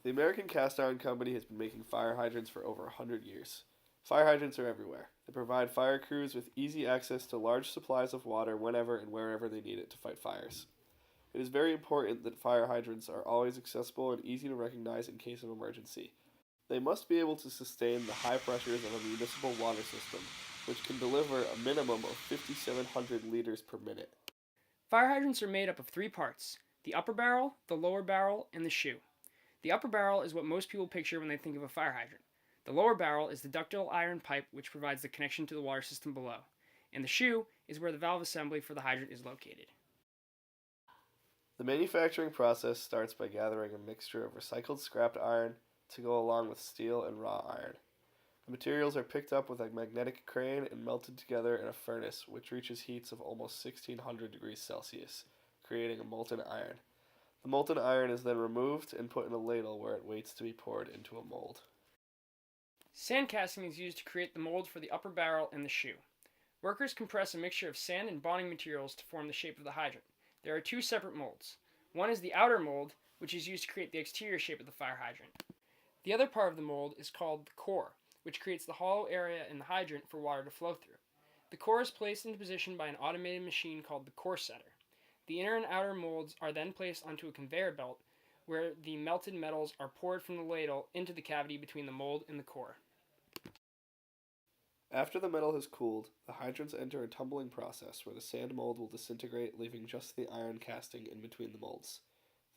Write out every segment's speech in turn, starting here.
The American Cast Iron Company has been making fire hydrants for over 100 years. Fire hydrants are everywhere. They provide fire crews with easy access to large supplies of water whenever and wherever they need it to fight fires. It is very important that fire hydrants are always accessible and easy to recognize in case of emergency. They must be able to sustain the high pressures of a municipal water system, which can deliver a minimum of 5,700 liters per minute. Fire hydrants are made up of three parts: the upper barrel, the lower barrel, and the shoe. The upper barrel is what most people picture when they think of a fire hydrant. The lower barrel is the ductile iron pipe which provides the connection to the water system below. And the shoe is where the valve assembly for the hydrant is located. The manufacturing process starts by gathering a mixture of recycled scrapped iron to go along with steel and raw iron. The materials are picked up with a magnetic crane and melted together in a furnace which reaches heats of almost 1600 degrees Celsius, creating a molten iron. The molten iron is then removed and put in a ladle where it waits to be poured into a mold. Sand casting is used to create the mold for the upper barrel and the shoe. Workers compress a mixture of sand and bonding materials to form the shape of the hydrant. There are two separate molds. One is the outer mold, which is used to create the exterior shape of the fire hydrant. The other part of the mold is called the core, which creates the hollow area in the hydrant for water to flow through. The core is placed into position by an automated machine called the core setter. The inner and outer molds are then placed onto a conveyor belt where the melted metals are poured from the ladle into the cavity between the mold and the core. After the metal has cooled, the hydrants enter a tumbling process where the sand mold will disintegrate, leaving just the iron casting in between the molds.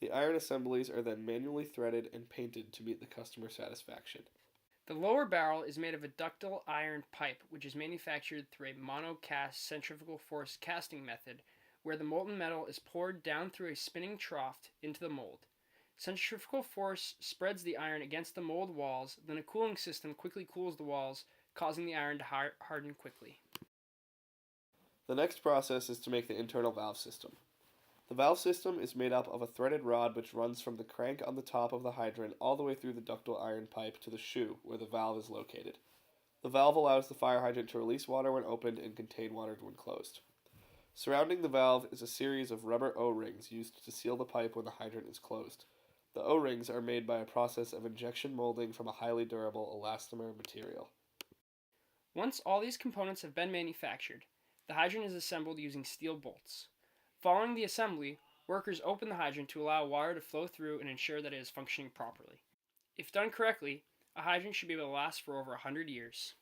The iron assemblies are then manually threaded and painted to meet the customer satisfaction. The lower barrel is made of a ductile iron pipe, which is manufactured through a monocast centrifugal force casting method, where the molten metal is poured down through a spinning trough into the mold. Centrifugal force spreads the iron against the mold walls, then a cooling system quickly cools the walls, causing the iron to harden quickly. The next process is to make the internal valve system. The valve system is made up of a threaded rod which runs from the crank on the top of the hydrant all the way through the ductile iron pipe to the shoe, where the valve is located. The valve allows the fire hydrant to release water when opened and contain water when closed. Surrounding the valve is a series of rubber O-rings used to seal the pipe when the hydrant is closed. The O-rings are made by a process of injection molding from a highly durable elastomer material. Once all these components have been manufactured, the hydrant is assembled using steel bolts. Following the assembly, workers open the hydrant to allow water to flow through and ensure that it is functioning properly. If done correctly, a hydrant should be able to last for over 100 years.